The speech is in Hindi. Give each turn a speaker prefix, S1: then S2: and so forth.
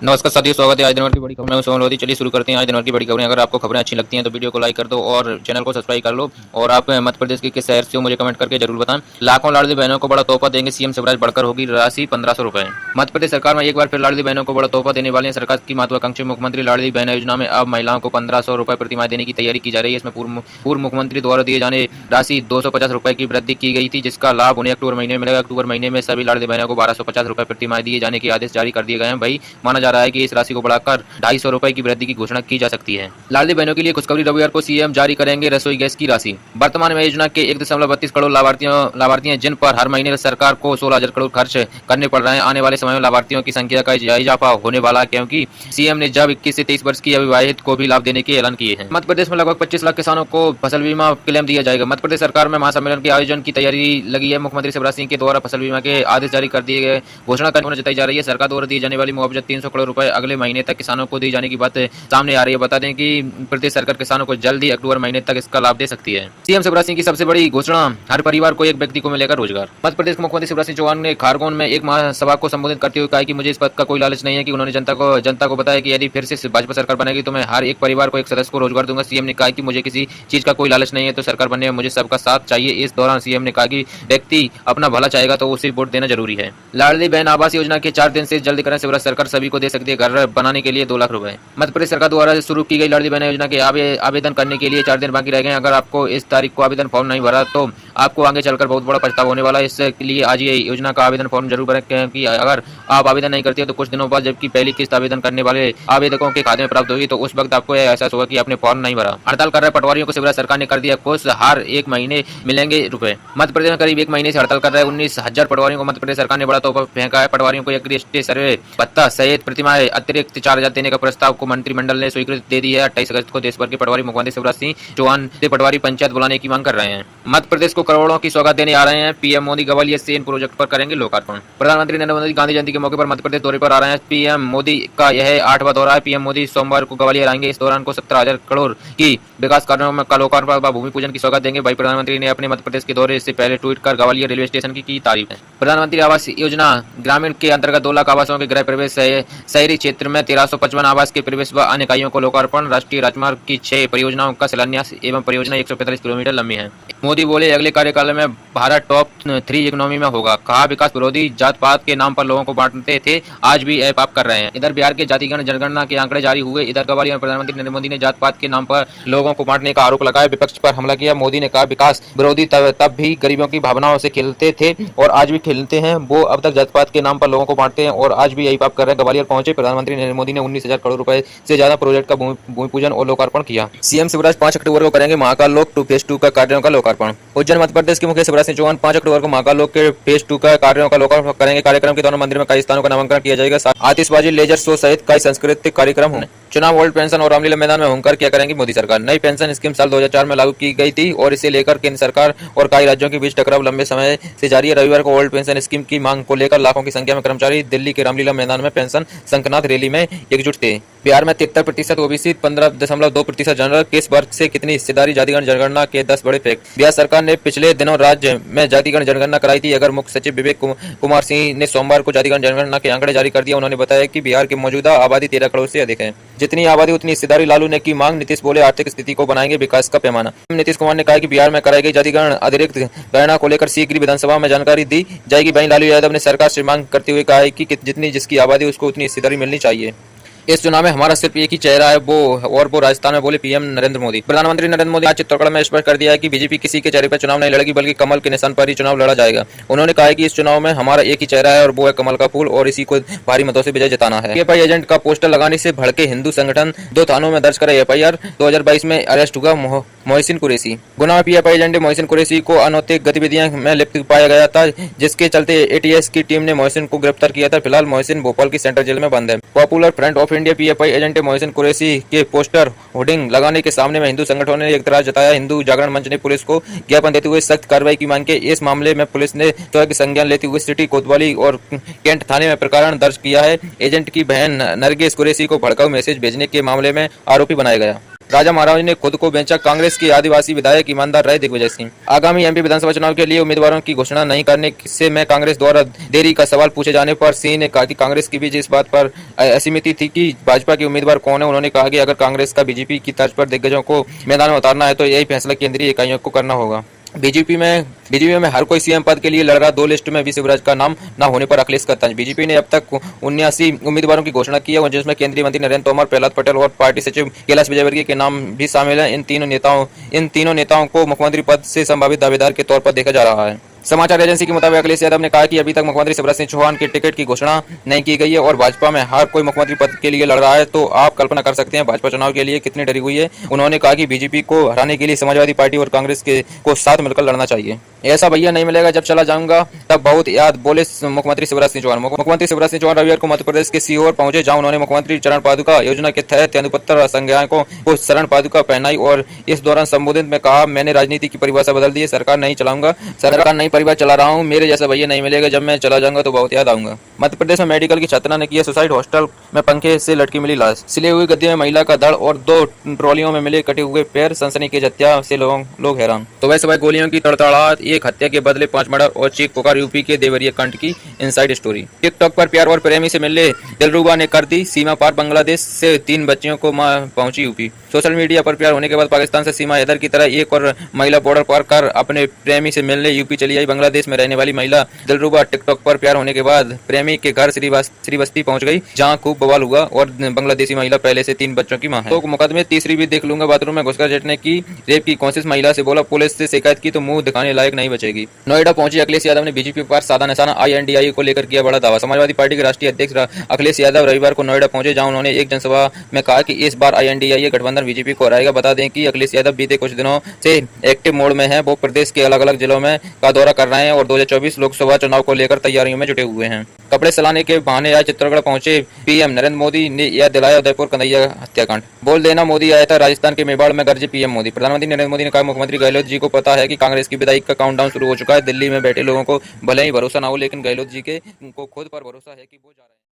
S1: नमस्कार साथियों, स्वागत है आज दिनभर की बड़ी खबरें में सोहन लोधी। चलिए शुरू करते हैं आज दिनभर की बड़ी खबरें। अगर आपको खबरें अच्छी लगती हैं तो वीडियो को लाइक कर दो और चैनल को सब्सक्राइब कर लो। और आप मध्य प्रदेश के किस शहर से हो मुझे कमेंट करके जरूर बताएं। लाखों लाडली बहनों को बड़ा तोहफा देंगे सीएम शिवराज, बढ़कर होगी राशि 1500 रुपए। मध्य प्रदेश सरकार में एक बार फिर लाडली बहनों को बड़ा तोहफा देने वाली है। सरकार की महत्वाकांक्षी मुख्यमंत्री लाडली बहन योजना में अब महिलाओं को 1500 रुपए प्रति माह देने की तैयारी की जा रही है। इसमें पूर्व मुख्यमंत्री द्वारा दिए जाने राशि 250 रुपए की वृद्धि की गई थी, जिसका लाभ उन्हें अक्टूबर महीने में मिलेगा। अक्टूबर महीने में सभी लाडली बहनों को 1250 रुपए प्रति माह दिए जाने के आदेश जारी कर दिए गए हैं। वही माना जा रहा है कि इस राशि को बढ़ाकर 250 रुपए की वृद्धि की घोषणा की जा सकती है। लाडली बहनों के लिए खुशखबरी, रविवार को सीएम जारी करेंगे रसोई गैस की राशि। वर्तमान में योजना के 1.32 करोड़ लाभार्थी हैं, जिन पर हर महीने सरकार को 16,000 करोड़ खर्च करने पड़ रहे हैं। आने वाले समय में लाभार्थियों की संख्या का इजाफा होने वाला है, क्योंकि सीएम ने जब 21 से 23 वर्ष की अविवाहित को भी लाभ देने के ऐलान किए हैं। मध्य प्रदेश में लगभग 25 लाख किसानों को फसल बीमा क्लेम दिया जाएगा। मध्य प्रदेश सरकार में महासम्मेलन के आयोजन की तैयारी लगी है। मुख्यमंत्री शिवराज सिंह के द्वारा फसल बीमा के आदेश जारी कर दिए गए, घोषणा करने जताई जा रही है। सरकार द्वारा दी जाने वाली मुआवजा 300 करोड़ रुपए अगले महीने तक किसानों को दी जाने की बात सामने आ रही है। बता दें कि प्रदेश सरकार किसानों को जल्द ही अक्टूबर महीने तक इसका लाभ दे सकती है। सीएम शिवराज सिंह की सबसे बड़ी घोषणा, हर परिवार को एक व्यक्ति को मिलेगा रोजगार। मध्य प्रदेश के मुख्यमंत्री शिवराज सिंह चौहान ने खारगोन में एक महासभा को संबोधित करते हुए कहा कि मुझे इस पद का कोई लालच नहीं है। कि उन्होंने जनता को बताया कि यदि फिर से भाजपा सरकार बनेगी तो मैं हर एक परिवार को एक सदस्य को रोजगार दूंगा। सीएम ने कहा कि मुझे किसी चीज का कोई लालच नहीं है, तो सरकार बनने में मुझे सबका साथ चाहिए। इस दौरान सीएम ने कहा कि व्यक्ति अपना भला चाहेगा तो उसे वोट देना जरूरी है। लाडली बहन आवास योजना के 4 दिन से जल्दी करें। शिवराज सरकार सभी को दे सकती है घर बनाने के लिए 2 लाख रुपए। मध्य प्रदेश सरकार द्वारा शुरू की गई लाडली बहन योजना के आवेदन करने के लिए 4 दिन बाकी रह गए। अगर आपको इस तारीख को आवेदन फॉर्म नहीं भरा तो आपको आगे चलकर बहुत बड़ा पछतावा होने वाला है। इसके लिए आज ये योजना का आवेदन फॉर्म जरूर भरें, क्योंकि अगर आप आवेदन नहीं करते हो तो कुछ दिनों बाद जबकि पहली किस्त आवेदन करने वाले आवेदकों के खाते में प्राप्त होगी, तो उस वक्त आपको यह एहसास होगा कि आपने फॉर्म नहीं भरा। हड़ताल कर रहे पटवारियों को शिवराज सरकार ने कर दिया खुश, हर एक महीने मिलेंगे रुपए। मध्य प्रदेश में करीब 1 महीने से हड़ताल कर रहे 19,000 पटवारियों को मध्य प्रदेश सरकार ने बड़ा तोहफा फेंका है। पटवारियों को एक सर्वे भत्ता सहित प्रतिमाह अतिरिक्त 4,000 देने का प्रस्ताव को मंत्रिमंडल ने स्वीकृति दे दी है। 28 अगस्त को देश भर के पटवारी मुख्यमंत्री शिवराज सिंह चौहान से पटवारी पंचायत बुलाने की मांग कर रहे हैं। मध्य प्रदेश को करोड़ों की सौगात देने आ रहे हैं पीएम मोदी। ग्वालियर से इन प्रोजेक्ट पर करेंगे लोकार्पण। प्रधानमंत्री नरेंद्र मोदी गांधी जयंती के मौके पर मध्य प्रदेश दौरे पर आ रहे हैं। पीएम मोदी का यह 8वां दौरा है। पीएम मोदी सोमवार को ग्वालियर आएंगे। इस दौरान को 17,000 करोड़ की विकास कार्यों का लोकार्पण व भूमि पूजन की सौगात देंगे। भाई प्रधानमंत्री ने अपने मध्य प्रदेश के दौरे से पहले ट्वीट कर ग्वालियर रेलवे स्टेशन की तारीफ है। प्रधानमंत्री आवास योजना ग्रामीण के अंतर्गत 2 लाख आवासों के गृह प्रवेश, शहरी क्षेत्र में 1355 आवास के प्रवेश व अन्य इकाइयों को लोकार्पण। राष्ट्रीय राजमार्ग की 6 परियोजनाओं का शिलान्यास एवं परियोजना 145 किलोमीटर लंबी है। मोदी बोले अगले कार्यकाल में भारत टॉप 3 इकोनॉमी में होगा। कहा विकास विरोधी जात पात के नाम पर लोगों को बांटते थे, आज भी यह पाप कर रहे हैं। इधर बिहार के जातिगण जनगणना के आंकड़े जारी हुए। इधर ग्वालियर में प्रधानमंत्री नरेंद्र मोदी ने जात पात के नाम पर लोगों को बांटने का आरोप लगाया, विपक्ष पर हमला किया। मोदी ने कहा विकास विरोधी तब भी गरीबों की भावनाओं से खेलते थे और आज भी खेलते हैं। वो अब तक जात पात के नाम पर लोगों को बांटते हैं और आज भी यही पाप कर रहे हैं। ग्वालियर पहुंचे प्रधानमंत्री नरेंद्र मोदी ने 19,000 करोड़ रुपए से ज्यादा प्रोजेक्ट का भूमि पूजन और लोकार्पण किया। सीएम शिवराज 5 अक्टूबर को करेंगे महाकाल लोक फेज 2 का कार्यों का लोकार्पण। उज्जैन मध्य प्रदेश के मुख्यमंत्री शिवराज सिंह चौहान 5 अक्टूबर को महाकाल लोक के फेज 2 का कार्यों का लोकार्पण करेंगे। कार्यक्रम के दौरान मंदिर में कई स्थानों का नामांकन किया जाएगा। आतिशबाजी, लेजर शो सहित कई सांस्कृतिक कार्यक्रम होंगे। चुनाव ओल्ड पेंशन और रामलीला मैदान में होकर क्या करेंगी मोदी सरकार। नई पेंशन स्कीम साल 2004 में लागू की गई थी और इसे लेकर केंद्र सरकार और कई राज्यों के बीच टकराव लंबे समय से जारी है। रविवार को ओल्ड पेंशन स्कीम की मांग को लेकर लाखों की संख्या में कर्मचारी दिल्ली के रामलीला मैदान में पेंशन शंखनाद रैली में एकजुट थे। बिहार में 73% ओबीसी, 15.2% जनरल, किस वर्ग से कितनी हिस्सेदारी, जातिगण जनगणना के 10 बड़े फैक्ट। बिहार सरकार ने पिछले दिनों राज्य में जातिगण जनगणना कराई थी। अगर मुख्य सचिव विवेक कुमार सिंह ने सोमवार को जातिगण जनगणना के आंकड़े जारी कर दिया। उन्होंने बताया कि बिहार की मौजूदा आबादी 13 करोड़ से अधिक है। जितनी आबादी उतनी हिस्सेदारी। लालू ने की मांग। नीतीश बोले आर्थिक स्थिति को बनाएंगे विकास का पैमाना। नीतीश कुमार ने कहा कि बिहार में कराई गई जातिगण अतिरिक्त गणना को लेकर शीघ्र विधानसभा में जानकारी दी जाएगी। वहीं लालू यादव ने सरकार से मांग करते हुए कहा है कि जितनी जिसकी आबादी उसको उतनी हिस्सेदारी मिलनी चाहिए। इस चुनाव में हमारा सिर्फ एक ही चेहरा है, वो राजस्थान में बोले पीएम नरेंद्र मोदी। प्रधानमंत्री नरेंद्र मोदी आज चित्तौड़गढ़ में स्पष्ट कर दिया है कि बीजेपी किसी के चेहरे पर चुनाव नहीं लड़ेगी, बल्कि कमल के निशान पर ही चुनाव लड़ा जाएगा। उन्होंने कहा है कि इस चुनाव में हमारा एक ही चेहरा है और वो है कमल का फूल और इसी को भारी मतों से विजय जिताना है। पीएफआई एजेंट का पोस्टर लगाने से भड़के हिंदू संगठन, 2 थानों में दर्ज करे एफआईआर। 2022 में अरेस्ट हुआ मोहसिन कुरैशी। गुना में पीएफआई एजेंट मोहसिन कुरैशी को अनैतिक गतिविधियों में लिप्त पाया गया था, जिसके चलते एटीएस की टीम ने मोहसिन को गिरफ्तार किया था। फिलहाल मोहसिन भोपाल की सेंट्रल जेल में बंद है। Popular front of India PFI agent Mohsin Qureshi के पोस्टर होर्डिंग लगाने के सामने में हिंदू संगठनों ने एतराज जताया। हिंदू जागरण मंच ने पुलिस को ज्ञापन देते हुए सख्त कार्रवाई की मांग की। इस मामले में पुलिस ने स्वयं संज्ञान लेते हुए सिटी, कोतवाली और कैंट थाने में प्रकरण दर्ज किया है। एजेंट की बहन नरगिस कुरैशी को भड़काऊ मैसेज भेजने के मामले में आरोपी बनाया गया। राजा महाराज ने खुद को बेचा, कांग्रेस की आदिवासी विधायक ईमानदार रहे दिग्विजय सिंह। आगामी एमपी विधानसभा चुनाव के लिए उम्मीदवारों की घोषणा नहीं करने से में कांग्रेस द्वारा देरी का सवाल पूछे जाने पर सिंह ने कहा कि कांग्रेस के बीच इस बात पर असहमति थी कि भाजपा के उम्मीदवार कौन है। उन्होंने कहा कि अगर कांग्रेस का बीजेपी की तर्ज पर दिग्गजों को मैदान में उतारना है तो यही फैसला केंद्रीय इकाइयों को करना होगा। बीजेपी में हर कोई सीएम पद के लिए लड़ रहा। 2 लिस्ट में वी शिवराज का नाम न होने पर अखिलेश का तंज। बीजेपी ने अब तक 79 उम्मीदवारों की घोषणा की है, जिसमें केंद्रीय मंत्री नरेंद्र तोमर, प्रहलाद पटेल और पार्टी सचिव कैलाश विजयवर्गीय के नाम भी शामिल हैं। इन तीनों नेताओं को मुख्यमंत्री पद से संभावित दावेदार के तौर पर देखा जा रहा है। समाचार एजेंसी के मुताबिक अखिलेश यादव ने कहा कि अभी तक मुख्यमंत्री शिवराज सिंह चौहान के टिकट की घोषणा नहीं की गई है और भाजपा में हर कोई मुख्यमंत्री पद के लिए लड़ रहा है, तो आप कल्पना कर सकते हैं भाजपा चुनाव के लिए कितनी डरी हुई है। उन्होंने कहा कि बीजेपी को हराने के लिए समाजवादी पार्टी और कांग्रेस को साथ मिलकर लड़ना चाहिए। ऐसा भैया नहीं मिलेगा, जब चला जाऊंगा तब बहुत याद, बोले मुख्यमंत्री शिवराज सिंह चौहान। मुख्यमंत्री शिवराज सिंह चौहान रविवार को मध्य प्रदेश के सीहोर पहुंचे, जहां उन्होंने मुख्यमंत्री चरण पादुका योजना के तहत तेंदुपत्ता संज्ञाकों को शरण पादुका पहनाई और इस दौरान संबोधित में कहा, मैंने राजनीति की परिभाषा बदल दी है, सरकार नहीं चलाऊंगा, सरकार नहीं परिवार चला रहा हूँ, मेरे जैसा भैया नहीं मिलेगा, जब मैं चला जाऊंगा तो बहुत याद आऊंगा। मध्य प्रदेश में मेडिकल की छात्रा ने किया सुसाइड, हॉस्टल में पंखे से लटकी मिली लाश। सिले हुए गद्दे में महिला का धड़ और 2 ट्रॉलियों में मिले कटे हुए पैर, सनसनी की हत्या से लोग हैरान। तो वैसे भाई गोलियों की तड़तड़ाहट, एक हत्या के बदले 5 मर्डर और चीख पुकार, यूपी के देवरिया कांड की इनसाइड स्टोरी। टिकटॉक पर प्यार और प्रेमी से मिलने दिलरुबा ने कर दी सीमा पार, बांग्लादेश से 3 बच्चियों को मां पहुंची यूपी। सोशल मीडिया पर प्यार होने के बाद पाकिस्तान से सीमा हैदर की तरह एक और महिला बॉर्डर पार कर अपने प्रेमी से मिलने यूपी चली आई। बांग्लादेश में रहने वाली महिला दिलरुबा टिकटॉक पर प्यार होने के बाद प्रेमी के घर श्रीबस्ती पहुंच गई, जहां खूब बवाल हुआ और बांग्लादेशी महिला पहले से 3 बच्चों की मां है। तो मुकदमे तीसरी भी देख लूंगा, बाथरूम में घुसकर जेठ ने की रेप की कोशिश, महिला से बोला पुलिस से शिकायत की तो मुंह दिखाने लायक नहीं बचेगी। नोएडा पहुंची अखिलेश यादव ने बीजेपी पर साधा निशाना, INDI को लेकर किया बड़ा दावा। समाजवादी पार्टी के राष्ट्रीय अध्यक्ष अखिलेश यादव रविवार को नोएडा पहुंचे, जहां उन्होंने एक जनसभा में कहा कि इस बार INDI गठबंधन बीजेपी को हराएगा। बता दें कि अखिलेश यादव बीते कुछ दिनों से एक्टिव मोड में है, वो प्रदेश के अलग अलग जिलों में का दौरा कर रहे हैं और 2024 लोकसभा चुनाव को लेकर तैयारियों में जुटे हुए हैं। कपड़े सलाने के बहाने आज चित्तौड़गढ़ पहुंचे पीएम नरेंद्र मोदी ने याद दिलाया उदयपुर कन्हैया हत्याकांड। बोल देना मोदी आया था राजस्थान के मेवाड़ में, गरजे पीएम मोदी। प्रधानमंत्री नरेंद्र मोदी ने कहा मुख्यमंत्री गहलोत जी को पता है कि कांग्रेस की विदाई का काउंटडाउन शुरू हो चुका है। दिल्ली में बैठे लोगों को भले ही भरोसा ना हो, लेकिन गहलोत जी को खुद पर भरोसा है कि वो जा रहे हैं।